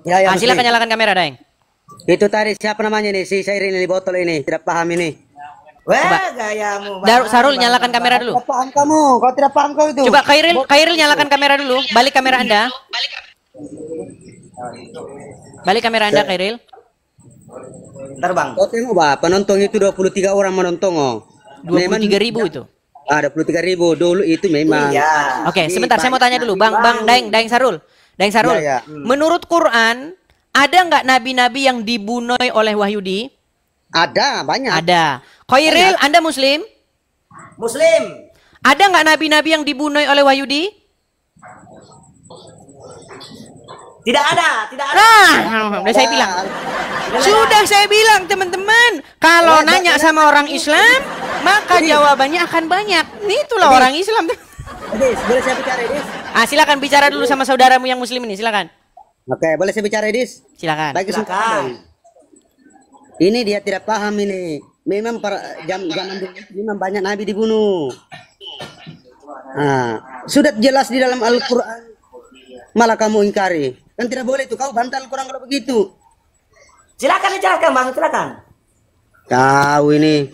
Ya, ya, Silakan Muslim. nyalakan kamera, Daeng. Itu tadi siapa namanya nih? Si Syair ini di botol ini. Tidak paham ini. Wah, gayamu. Sarul, nyalakan kamera dulu. Tidak paham kamu. Kalau tidak paham kau itu. Coba Khairil nyalakan kamera dulu. Balik kamera Anda. Balik kamera Anda, Khairil. Bentar, Bang. Kau tengok, Pak. Penonton itu 23 orang menonton. Oh. 23.000 itu. Ada 23.000 dulu itu memang. Iya. Oke, sebentar saya mau tanya dulu, Bang Daeng Sarul. Daeng Sarul. Ya, ya. Menurut Quran, ada nggak nabi-nabi yang dibunuh oleh Wahyudi? Ada, banyak. Ada. Khairil, Anda Muslim? Muslim. Ada nggak nabi-nabi yang dibunuh oleh Wahyudi? Tidak ada, tidak ada. Nah, udah saya bilang. Sudah saya bilang, teman-teman. Kalau nanya sama orang Islam, maka jawabannya akan banyak. Itulah orang Islam. Edis, boleh saya bicara, Edis? Silakan bicara dulu sama saudaramu yang Muslim ini, silakan. Oke, boleh saya bicara, Edis? Silakan. Lagi Silakan. ini dia tidak paham ini. Memang zaman dulu memang banyak nabi dibunuh. Nah, sudah jelas di dalam Al-Quran. Malah kamu ingkari. Kan tidak boleh itu. Kau bantah Al-Quran kalau begitu. Silakan dijelaskan, Bang, silakan. Kau ini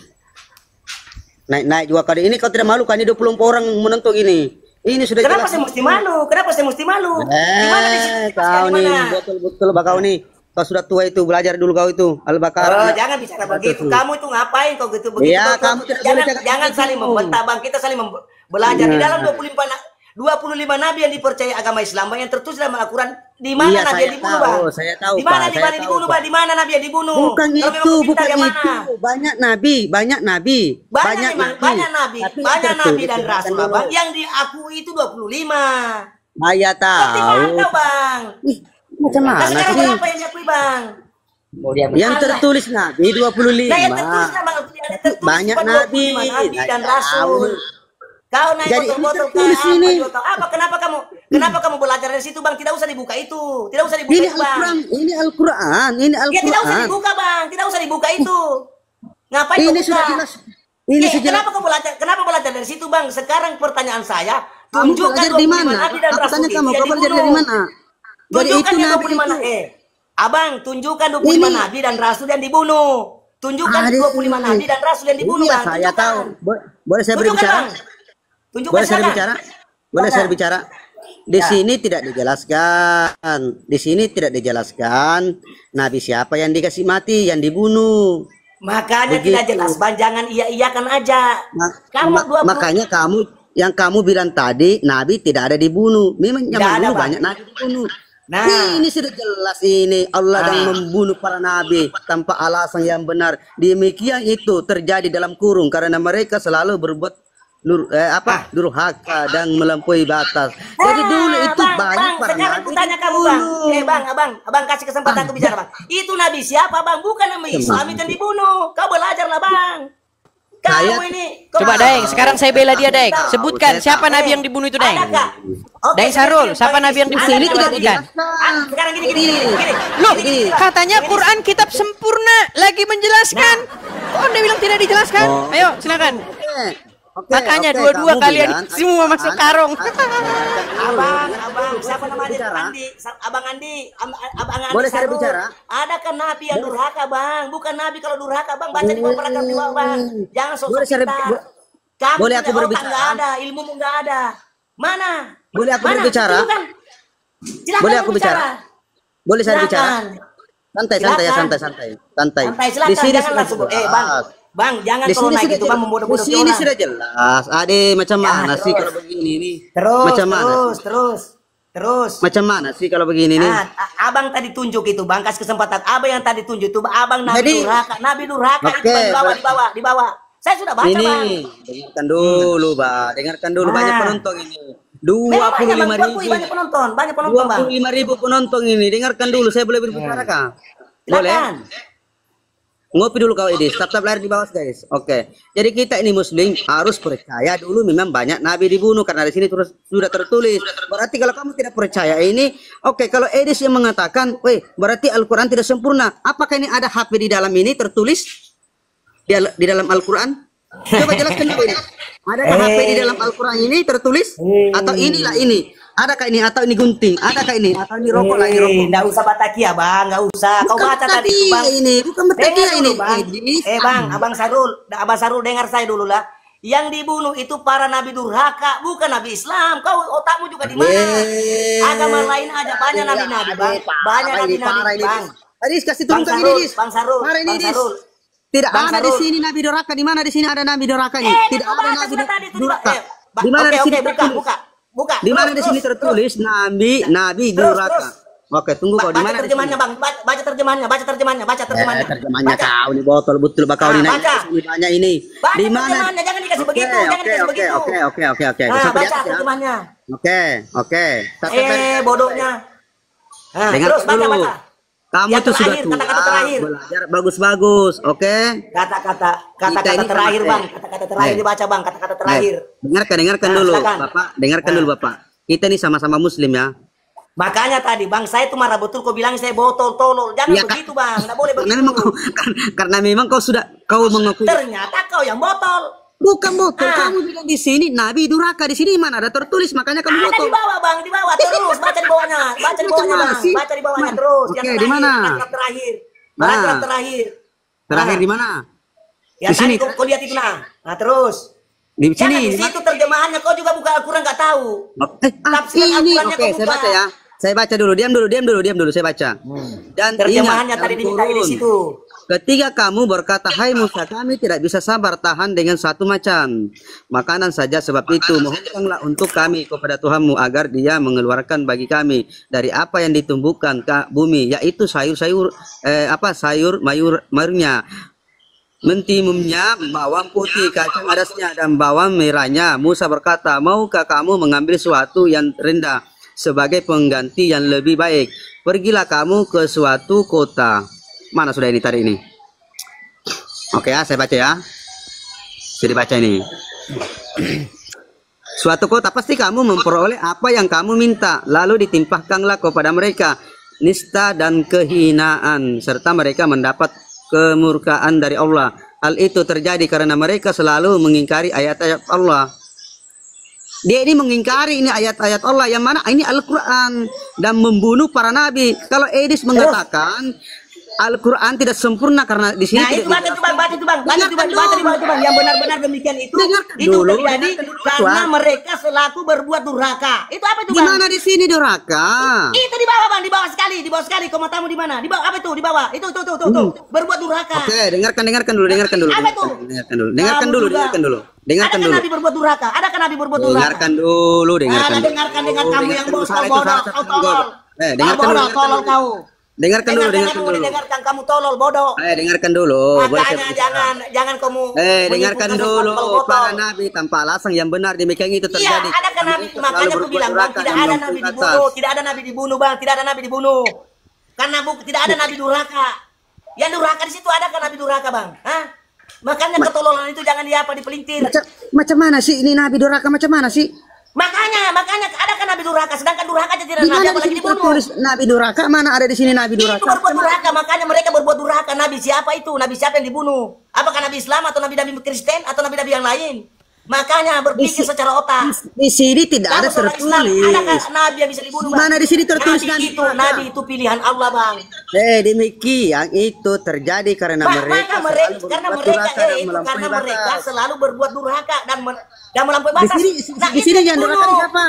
naik-naik juga kali ini. Kau tidak malu kan? Ini 24 orang menonton ini. Ini sudah Kenapa jelas. saya mesti malu? Kenapa saya mesti malu? Di mana di situ? Kau Di nih mana? betul-betul bakau nih. Kau sudah tua itu, belajar dulu kau itu Al-Baqarah. Oh, jangan bicara begitu. Kamu itu ngapain kau gitu begitu? Iya, Kau- kamu tidak jangan boleh cakap jangan begitu. saling membantah, Bang. Kita saling belajar di Iya. dalam 25 nabi yang dipercaya agama Islam, Bang, yang tertulis dalam Al-Quran. Di mana Iya, nabi saya yang dibunuh, tahu, Bang? saya tahu, Di mana Pak, di saya mana tahu, dibunuh, Pak. Bang? Di mana nabi yang dibunuh? Bukan Kalau memang itu, pintar, bukan yang itu. mana? Banyak nabi, banyak nabi. Banyak memang, banyak nabi, Tapi banyak yang nabi tertulis dan bukan rasul, dulu. Bang. Yang diakui itu 25. Saya Kau di tahu. mana, Bang? Ih, macam Nah, mana sekarang sih? berapa yang diakui, Bang? Yang tertulis nabi 25. Nah, yang tertulis, Bang, yang tertulis Banyak cuma 25 nabi. nabi dan Saya tahu. rasul. Kau naik Jadi ini botol-botol tertulis kayak ini. apa? Apa? Kenapa kamu belajar dari situ, Bang? Tidak usah dibuka itu. Tidak usah dibuka Ini itu, Bang. Al-Quran, ini Al-Quran, ini Ya, tidak usah Al-Quran. dibuka, Bang. Tidak usah dibuka itu. Ngapain kau Ini buka? sudah jelas. Ini Ya, sudah jelas. kenapa kau belajar? Kenapa belajar dari situ, Bang? Sekarang pertanyaan saya, Kamu tunjukkan belajar di 25 mana? nabi dan Aku rasul tanya itu kamu, yang kau belajar dibunuh. dari mana? Dari Tunjukkan itu yang nabi 25 itu. Abang, tunjukkan 25 Ini- nabi dan rasul yang dibunuh. Tunjukkan Ada 25 ini. nabi dan rasul yang dibunuh, Iya, Bang. saya Tunjukkan. tahu. Boleh saya Tunjukkan, berbicara? Bang. Tunjukkan, Boleh saya silakan. bicara? Boleh saya bicara? Di Ya. sini tidak dijelaskan. Di sini tidak dijelaskan nabi siapa yang dikasih mati, yang dibunuh. Makanya Begitu. tidak jelas, Bang. Jangan iya-iyakan aja. Ma- Kamu ma- 20 makanya kamu bilang tadi nabi tidak ada dibunuh. Memang Tidak zaman ada, dulu Bang. banyak nabi dibunuh. Nah. Ini sudah jelas ini Allah Nah. yang membunuh para nabi tanpa alasan yang benar. Demikian itu terjadi dalam kurung karena mereka selalu berbuat durhaka dan melampaui batas. Jadi dulu itu bang, banyak bang, para sekarang nabi aku tanya kamu, Bang. dibunuh. Abang kasih kesempatan aku bicara, Bang. Itu nabi siapa, Bang? Bukan nabi Islam itu yang dibunuh. Kau belajarlah, Bang. Kamu ini. Coba Daeng, sekarang saya bela dia, Daeng. Sebutkan Saya siapa tahu. nabi yang dibunuh itu, Daeng. Adakah? Oke, Daeng Sarul, siapa nabi yang dibunuh Ini itu, tidak sebutkan. Sekarang gini. Loh, katanya Quran kitab sempurna, lagi menjelaskan. Kok Anda bilang tidak dijelaskan? Oh. Ayo, silakan. Oke, Makanya oke, dua-dua kamu kalian bilang, semua masuk karung. Abang, siapa namanya? Andi. Abang Andi, Abang Andi. Boleh saya Sarul. bicara? Adakah nabi yang durhaka, Bang? Bukan nabi kalau durhaka, Bang. Baca di bawah paragraf di bawah, Bang. Jangan Boleh sosok saya- pintar. Kamu boleh punya aku otak berbicara? nggak ada, ilmumu nggak ada. Mana? Boleh aku Mana? berbicara? Tunjukkan. Silakan Boleh aku berbicara. bicara? Boleh saya bicara? Silakan. Santai, Silakan. santai. Santai, silakan. Di sini Jangan sudah langsung. jelas. Bang, jangan Di kalau sini naik sudah itu, Bang, jelas. Di membodoh-bodohi sini orang. sudah jelas. Ade, macam mana sih terus. kalau begini nih? Terus, Macam mana? terus. Macam mana sih kalau begini nih? Nah, abang tadi tunjuk itu, Bang, kasih kesempatan. Abang yang tadi tunjuk itu, abang nabi Jadi- durhaka. Nabi durhaka itu, Oke, Bang, di bawah. Saya sudah baca, Bang. Ini dengarkan dulu, Bang. Dengarkan dulu, Nah. banyak penonton ini. Memang banyak, Bang, 25.000. kuakui banyak penonton, Bang. 25.000 penonton ini. Dengarkan dulu, saya boleh berbicara kah? Boleh? Silakan. Ngopi dulu kau Edis, tap layar di bawah guys. Oke. Jadi kita ini muslim harus percaya dulu memang banyak nabi dibunuh karena di sini terus sudah tertulis. Berarti kalau kamu tidak percaya ini, oke, kalau Edis yang mengatakan, "Weh, berarti Al-Qur'an tidak sempurna." Apakah ini ada HP di dalam ini tertulis di dalam Al-Qur'an? Coba jelaskan dulu ini. Adakah HP di dalam Al-Quran ini tertulis? Atau inilah ini? Adakah ini? Atau ini gunting? Adakah ini? Atau ini rokok lah, ini rokok? Nggak usah batakia bang, nggak usah. Kau Bukan baca tadi tuh bang. ini, bukan Dengar batakia dulu, ini. bang. Edis. Bang, abang Sarul dengar saya dulu lah. Yang dibunuh itu para nabi durhaka, bukan nabi Islam. Kau otakmu juga di mana? Agama lain aja banyak nabi-nabi bang, banyak nabi-nabi bang. Adis kasih Bang turunkan Sarul, ini, Dis. Bang Sarul, Mari ini, Bang Dis. Sarul. Tidak Bang ada di Sarul. sini nabi doraka. Di mana di sini ada nabi doraka ini? Tidak kau ada baca nabi sudah tadi itu duraka. Bang, Di mana oke, di sini oke, tertulis? buka. Di mana Terus, di sini terus, tertulis nabi duraka? terus. Oke, tunggu kau di Baca mana di terjemahannya sini? bang, baca terjemahannya. Terjemahannya Baca. kau ini botol betul bakal Nah, ini baca. ini banyak ini. Baca Di mana? terjemahannya, jangan dikasih begitu, jangan dikasih begitu. Oke. Nah, Sampai di baca atas ya. terjemahannya. Oke. Sampai- Bodohnya. Nah, Dengar terus baca. dulu. Kamu Yang tuh sudah terakhir, tua, kata-kata terakhir. belajar bagus-bagus, oke? Kata-kata Kita ini terakhir sama, bang, kata-kata terakhir dibaca bang, kata-kata terakhir. Dengarkan Nah, dulu, silakan. Bapak. Dengarkan dulu, Bapak. Kita ini sama-sama Muslim ya. Makanya tadi bang, saya tuh marah betul kau bilang saya botol tolol. Jangan Iya, Kak. begitu bang, nggak boleh Karena begitu. memang karena memang kau mengakui. Ternyata kau yang botol. Bukan botol, Ah. kamu bilang di sini Nabi durhaka, di sini mana ada tertulis, makanya kamu Ada botol. di bawah bang, di bawah terus baca di bawahnya, baca di bawahnya Mana bang, sih? baca di bawahnya Mana? terus. Oke, Yang di terakhir, mana? paragraf terakhir, Nah. paragraf terakhir. Terakhir Nah, di mana? yang Di sini. tadi kau lihat itu nah terus. Di Jangan sini. di situ terjemahannya kau juga buka Al-Quran nggak tahu. Tafsiran Ini Al-Qurannya oke, kau saya buka. baca ya. Saya baca dulu, diam dulu, saya baca. Dan Terjemahannya ingat, tadi dalam diminta di turun. situ. Ketika kamu berkata, hai Musa, kami tidak bisa sabar tahan dengan satu macam makanan saja, sebab itu mohonkanlah untuk kami kepada Tuhanmu agar dia mengeluarkan bagi kami dari apa yang ditumbuhkan ke bumi, yaitu sayur-sayur mayurnya, mentimumnya, bawang putih, kacang adasnya, dan bawang merahnya. Musa berkata, maukah kamu mengambil sesuatu yang rendah sebagai pengganti yang lebih baik? Pergilah kamu ke suatu kota. Mana sudah ini tadi ini? Oke ya, saya baca ya. Jadi baca ini. Suatu kota pasti kamu memperoleh apa yang kamu minta, lalu ditimpahkanlah kepada mereka nista dan kehinaan, serta mereka mendapat kemurkaan dari Allah. Hal itu terjadi karena mereka selalu mengingkari ayat-ayat Allah. Dia ini mengingkari ini ayat-ayat Allah yang mana ini Al-Quran dan membunuh para nabi. Kalau Edis mengatakan Al-Quran tidak sempurna karena di sini Nah, itu tidak baca itu bang, baca di bawah itu bang, yang benar-benar demikian itu Dengarkan itu dulu, terjadi dengarkan dulu, karena Tuan. mereka selaku berbuat durhaka. Itu apa itu di bang? mana di sini durhaka? Itu di bawah bang, di bawah sekali. Kau matamu di mana? Di bawah apa itu? Di bawah. Itu tuh. Berbuat durhaka. Oke, dengarkan dulu. Apa tuh? Dengarkan dulu. Adakah Nabi berbuat durhaka? Adakah Nabi berbuat durhaka? Dengarkan dulu. Dengarkan dengan kamu yang botol bodoh, kau tolol. Dengarkan dulu. Tolol kau. Dengarkan dulu. Dengarkan kamu tolol bodoh. Dengarkan dulu. Makanya jangan kamu Dengarkan menyimpulkan dulu. sesuatu kalau Para botol. nabi tanpa alasan yang benar demikian itu Iya, terjadi. adakah Nabi? Mereka Makanya selalu aku berbuat bilang bang, durhaka tidak dan ada melampaui Nabi batas. dibunuh, tidak ada Nabi dibunuh bang, tidak ada Nabi dibunuh. Karena tidak ada Nabi durhaka. Yang durhaka di situ adakah Nabi durhaka bang? Hah? Makanya ketololan itu jangan dipelintir. Macam mana sih ini nabi durhaka macam mana sih? Makanya adakah Nabi durhaka? Sedangkan durhaka aja tidak Di Nabi mana di apalagi sini dibunuh. tertulis nabi durhaka? Mana ada di sini nabi Itu durhaka? berbuat durhaka, makanya mereka berbuat durhaka. Nabi siapa itu? Nabi siapa yang dibunuh? Apakah Nabi Islam atau Nabi-Nabi Kristen atau Nabi-Nabi yang lain? Makanya berpikir secara otak. Di sini tidak ada Kamu seorang Islam, adakah tertulis. Nabi yang bisa dibunuh? Di mana di sini tertulis Nabi itu pilihan Allah bang. Demikian itu terjadi karena mereka Karena mereka selalu berbuat durhaka dan melampaui batas. Di sini yang durhaka siapa?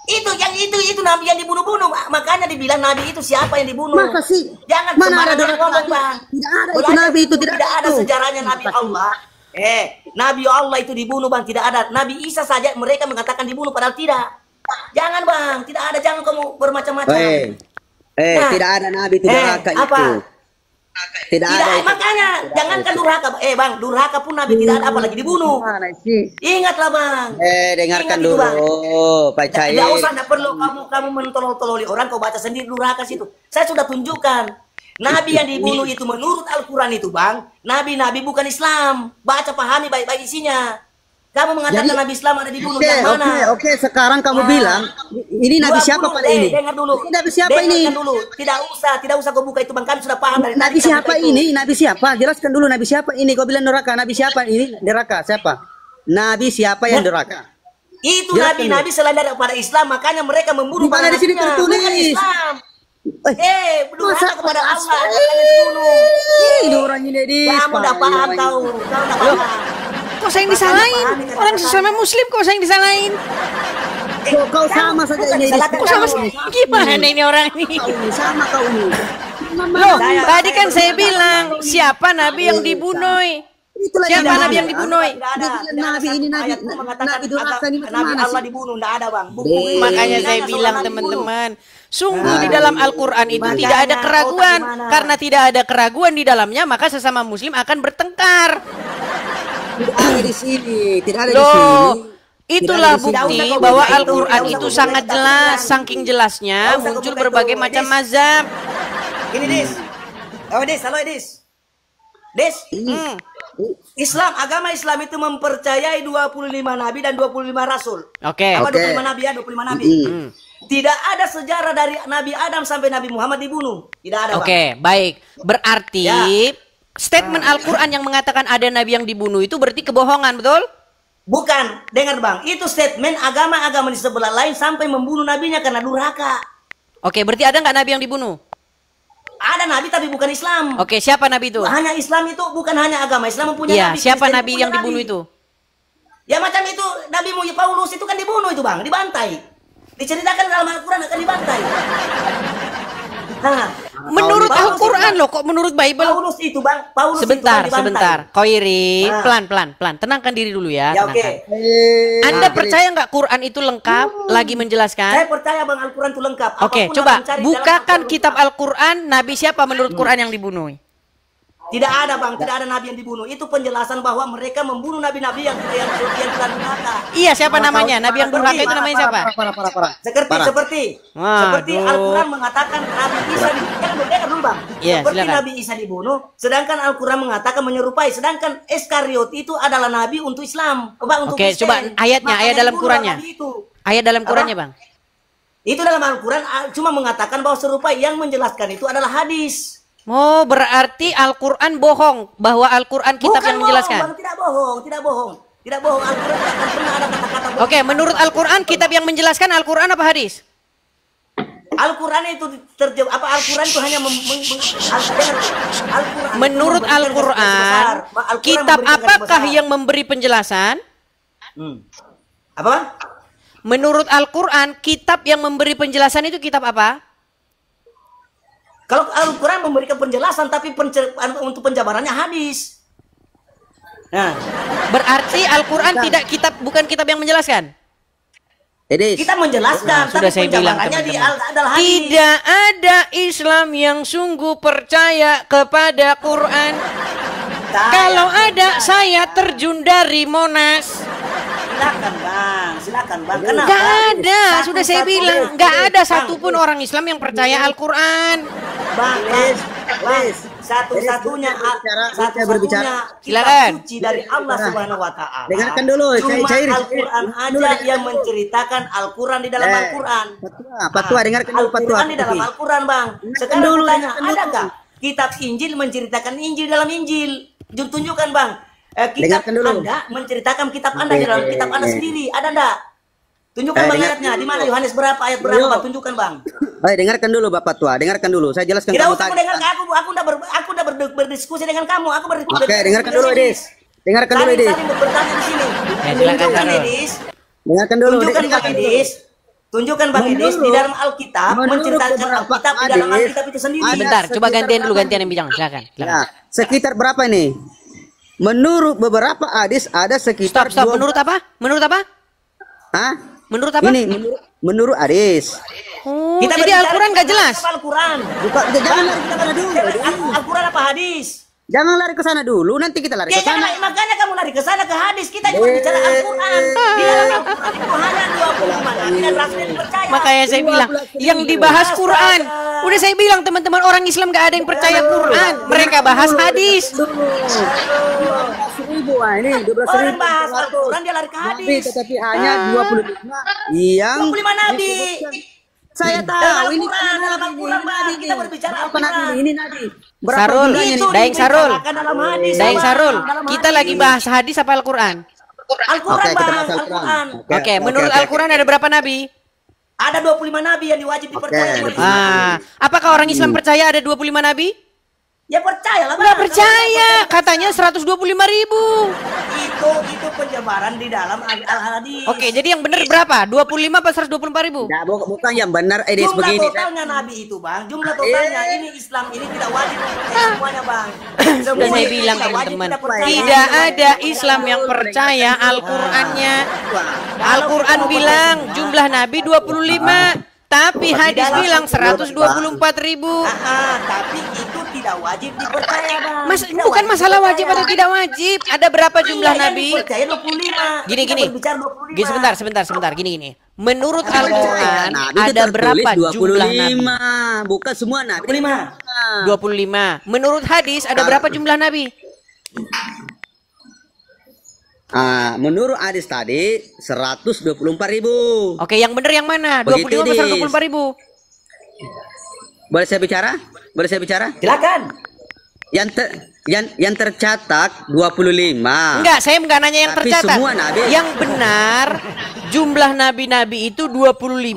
Itu Nabi yang dibunuh-bunuh. Makanya dibilang Nabi itu siapa yang dibunuh? Masa sih? Jangan Mana ada sembarangan durhaka ngomong lagi? bang. Tidak ada itu Belajar Nabi itu tidak ada itu. sejarahnya Nabi Allah. Nabi Allah itu dibunuh bang, tidak ada. Nabi Isa saja mereka mengatakan dibunuh padahal tidak. Jangan bang, tidak ada. Jangan kamu bermacam-macam. Nah, Tidak ada nabi itu durhaka apa? itu. Tidak ada itu. Makanya jangankan durhaka. Bang, durhaka pun Nabi tidak ada apalagi dibunuh. Mana sih? Ingatlah bang. Dengarkan Ingat itu, Bang. dulu, Pak Cahaya. Tidak usah, tidak perlu kamu mentolol-tololi orang. Kau baca sendiri durhaka situ. Saya sudah tunjukkan. Nabi yang dibunuh itu menurut Al-Quran itu bang. Nabi-nabi bukan Islam. Baca pahami baik-baik isinya. Kamu mengatakan Jadi- Nabi Islam ada dibunuh Oke, yang mana? oke. Sekarang kamu Nah. bilang ini Nabi siapa 20, pada ini? Dengar dulu. Ini Nabi siapa ini? Dengarkan dulu. Tidak usah kau buka itu Bang. Kami sudah paham dari Nabi tadi kau siapa buka itu. ini? Nabi siapa? Jelaskan dulu Nabi siapa ini. Kau bilang neraka. Nabi siapa ini? Neraka siapa? Nabi siapa yang neraka? Itu Jelaskan nabi-nabi selain daripada Islam, makanya mereka membunuh Di mana para di sini nabinya. tertulis? Bukan Islam. Masa- Durhaka kepada Allah, masa- makanya dibunuh. Ini orang ini di. Kamu udah paham kau. Kau udah paham. Kok saya yang disalahin? Orang sesama muslim kok saya yang disalahin? Kau sama saja bukan ini. disalahkan Kok sama kamu. gimana ini orang ini? Kau ini sama kau ini. Loh, Saya- tadi kan saya saya bilang siapa nabi yang dibunuh? Itulah Siapa yang nabi yang ada. dibunuh? Tidak ada. Dia bilang nabi ini nabi Ayat itu mengatakan nabi durhaka ini Nabi bagaimana Allah sih? dibunuh. Tidak ada Bang. Makanya saya Jangan bilang soal nabi teman-teman, sungguh Nah. di dalam Al-Quran itu Makanya tidak ada kau keraguan. bagaimana? Karena tidak ada keraguan di dalamnya, maka sesama muslim akan bertengkar. Tidak ada di sini, tidak ada di Loh, sini. itulah Tidak ada di sini. bukti Tidak usah kau bahwa buka itu, Al-Quran tidak usah itu kau sangat buka itu, jelas, Bang. saking jelasnya Tidak usah kau muncul buka itu. berbagai macam Dis. mazhab. Ini Dis. Oh Dis, halo Dis. Dis, Hmm. Islam, agama Islam itu mempercayai 25 nabi dan 25 rasul. Oke. Apa Oke. 25 nabi ya? 25 nabi. Hmm. Tidak ada sejarah dari Nabi Adam sampai Nabi Muhammad dibunuh. Tidak ada, Bang. Oke, baik. Berarti Ya. statement Al-Quran yang mengatakan ada nabi yang dibunuh itu berarti kebohongan, betul? Bukan, dengar Bang, itu statement agama-agama di sebelah lain sampai membunuh nabinya karena durhaka. Oke, berarti ada nggak nabi yang dibunuh? Ada nabi tapi bukan Islam. Oke, siapa nabi itu? Hanya Islam itu bukan hanya agama Islam mempunyai Iya, nabi. siapa Kristen nabi punya yang dibunuh nabi. itu? Ya macam itu Nabi Paulus itu kan dibunuh itu Bang, dibantai. Diceritakan dalam Al-Quran akan dibantai. Nah, Menurut Paulus Al-Quran itu- loh, kok menurut Bible? Paulus itu Bang, Paulus Sebentar, itu kan sebentar. dibantai. Koiri, Nah. pelan-pelan. Tenangkan diri dulu ya. Ya oke. tenangkan. Anda percaya nggak Quran itu lengkap? Lagi Saya menjelaskan? percaya Bang Al-Quran itu lengkap. Oke, Apapun coba abang cari dalam bukakan Al-Quran kitab lengkap. Al-Quran. Nabi siapa menurut Quran yang dibunuh? Tidak ada Bang, tidak ada nabi yang dibunuh. Itu penjelasan bahwa mereka membunuh nabi-nabi yang telah durhaka. Iya, siapa namanya? Nabi yang durhaka itu namanya siapa? Parah. Seperti Waduh. Al-Quran mengatakan Nabi Isa dibunuh. Dengar dulu Bang. Iya, Seperti silakan. Nabi Isa dibunuh, sedangkan Al-Quran mengatakan menyerupai. Sedangkan Iskariot itu adalah nabi untuk Islam. Untuk Oke, Kristen. coba ayatnya, Makanya ayat dalam dibunuh Qurannya. nabi itu. Ayat dalam Qurannya, Bang. Itu dalam Al-Quran cuma mengatakan bahwa serupai, yang menjelaskan itu adalah hadis. Oh, berarti Al-Quran bohong bahwa Al-Quran kitab Bukan yang menjelaskan. bohong, Bang. Tidak bohong. Tidak bohong. Al-Quran tidak akan pernah ada kata-kata bohong. Oke, menurut Al-Quran kitab yang menjelaskan Al-Quran apa hadis? Al-Quran itu Al-Quran itu hanya Al-Quran Menurut itu memberikan garis Al-Quran, besar. Al-Quran kitab memberikan garis apakah besar. yang memberi penjelasan? Apa Bang? Menurut Al-Quran, kitab yang memberi penjelasan itu kitab apa? Kalau Al-Quran memberikan penjelasan tapi untuk penjabarannya hadis. Nah, Berarti Al-Quran tidak bukan kitab yang menjelaskan. Edis. kita menjelaskan Sudah tapi saya bilang penjabarannya di teman-teman. adalah hadis. Tidak ada Islam yang sungguh percaya kepada Quran. Kalau ada, saya terjun dari Monas. Silakan Bang. Kenapa? Gak ada, sudah saya bilang. Gak ada Bang, satupun orang Islam yang percaya Al-Quran. Bang, satu-satunya berbicara. Silakan. suci dari Allah Subhanahu wa taala. Dengarkan dulu, Cuma Cair. Al-Quran aja yang menceritakan Al-Quran di dalam Al-Quran. Patua, dengarkan dulu Patua. Al-Quran di dalam Al-Quran, Bang. Sekarang dulu, bertanya, dengarkan ada dulu. nggak kitab Injil menceritakan Injil dalam Injil? Tunjukkan, Bang. Kitab Dengarkan dulu. Anda menceritakan kitab Anda di dalam kitab Anda sendiri. Ada enggak? Tunjukkan Bang dengarkan ayatnya. Di mana Yohanes berapa ayat berapa, Ayo. Bang? Tunjukkan, Bang. Dengarkan dulu Bapak Tua, dengarkan dulu. Saya jelaskan Tidak kamu usah tadi. kamu dengar aku udah berdiskusi dengan kamu. Aku Oke, dengarkan dulu Edis. Dengarkan dulu Edis. Saling bertanya di sini. Ya, silakan, Tunjukkan Sarul. Edis. Dengarkan dulu. Tunjukkan Bang dengarkan dulu. Edis. Tunjukkan Bang Edis di dalam Alkitab menurut menceritakan beberapa Alkitab di dalam hadis, Alkitab itu sendiri. ada Sebentar, coba sekitar gantian dulu, berapa gantian yang bicara. Silakan. Ya, sekitar berapa ini? Menurut beberapa hadis ada sekitar Stop. Menurut apa? Menurut apa? Hah? Menurut apa? Ini menurut hadis. Oh, Kita jadi berbicara Al-Quran tentang gak jelas. apa Al-Quran. Bukan, jangan lari ke sana dulu. Al-Quran apa hadis? Jangan lari ke sana dulu, nanti kita lari Ya ke sana. jangan, makanya kamu lari ke sana ke hadis. Kita cuma bicara Al-Quran. Di dalam Al-Quran itu hanya 25 nabi dan rasul yang dipercaya. Makanya saya bilang, yang dibahas Quran. Udah saya bilang teman-teman, orang Islam gak ada yang percaya Quran. Mereka bahas hadis. 12.000 Wah, ini 12.000 Orang bahas Al-Quran dia lari ke Nabi, hadis. tetapi hanya 25 yang 25 nabi. saya Dalam tahu ini Al-Quran, dalam Al-Quran, Bang. Kita berbicara berapa Al-Quran. nabi ini nabi? Berapa Sarul, jumlahnya Itu nih? Daeng Sarul. dibicarakan dalam hadis, Daeng Bang. Sarul, Dalam kita hadis. lagi bahas hadis apa Al-Quran? Al-Quran, Oke, kita Bang. bahas Al-Quran. Al-Quran. Oke, menurut Al-Quran ada berapa nabi? Ada 25 nabi yang diwajib dipercaya. Oke. umat Islam. Apakah orang Islam percaya ada 25 nabi? Ya percayalah, Bang. Nggak percaya, katanya 125.000. Itu penyebaran di dalam al-hadis. Oke, jadi yang benar berapa? 25 apa 124.000? Nah, bukan yang benar Edis Jumlah begini. totalnya nabi itu, Bang. Jumlah totalnya ini Islam ini tidak wajib mempercayai semuanya, Bang. Sudah saya itu bilang tidak wajib, teman-teman, tidak percaya. tidak ada Islam yang percaya Al-Qur'annya. Al-Qur'an bilang jumlah nabi 25, tapi hadis bilang 124.000. Tapi itu tidak wajib dipercaya, Bang. Mas, Tidak bukan wajib masalah dipercaya. wajib atau tidak wajib. Ada berapa jumlah Iya, yang nabi? dipercaya 25. Gini Kita gini. berbicara 25. Gini sebentar. Gini. Menurut Nabi Al-Qur'an itu ada berapa tertulis jumlah nabi? 25, bukan semua nabi. 25. 25. Menurut hadis ada berapa jumlah nabi? Menurut hadis tadi 124.000. Oke, yang benar yang mana? Begitu, 25 atau Dis. 124.000? Boleh saya bicara? Boleh saya bicara? Silakan. Yang tercatat 25. Enggak, saya enggak nanya yang Tapi tercatat. semua nabi. Yang benar jumlah nabi-nabi itu 25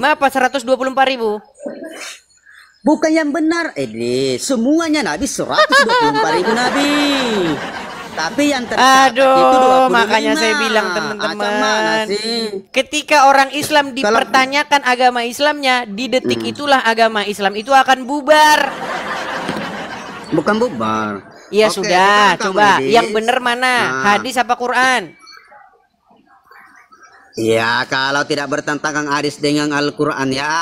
apa 124.000? Bukan yang benar, Edi. Semuanya nabi 124.000 nabi. Tapi yang tercatat itu Aduh, 25. makanya saya bilang Macam mana teman-teman, sih? ketika orang Islam dipertanyakan agama Islamnya, di detik itulah agama Islam itu akan bubar. Bukan bubar. Ya Oke, sudah, sekarang kamu, coba Edis. yang benar mana? Nah. Hadis apa Quran? Ya, kalau tidak bertentangan hadis dengan Al-Quran ya.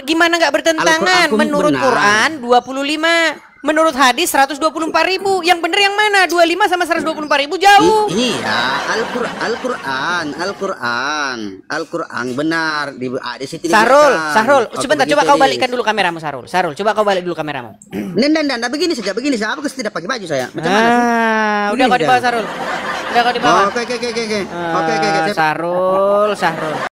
Gimana nggak bertentangan? Al-Quran pun Menurut benar. Quran 25. Menurut hadis 124.000. Yang bener yang mana? 25 sama 124.000 jauh. Iya, Al-Quran benar di hadis itu. Sahrul, dikatakan. Sahrul, Oke, sebentar begitu, coba kau Edis. balikkan dulu kameramu Sahrul. Sahrul, coba kau balik dulu kameramu. Nah, begini saja. Apa tidak pakai baju saya? Macam mana sih? Udah kau di bawah Sahrul. Udah kau di bawah. Oke. Oke. Saya Sahrul.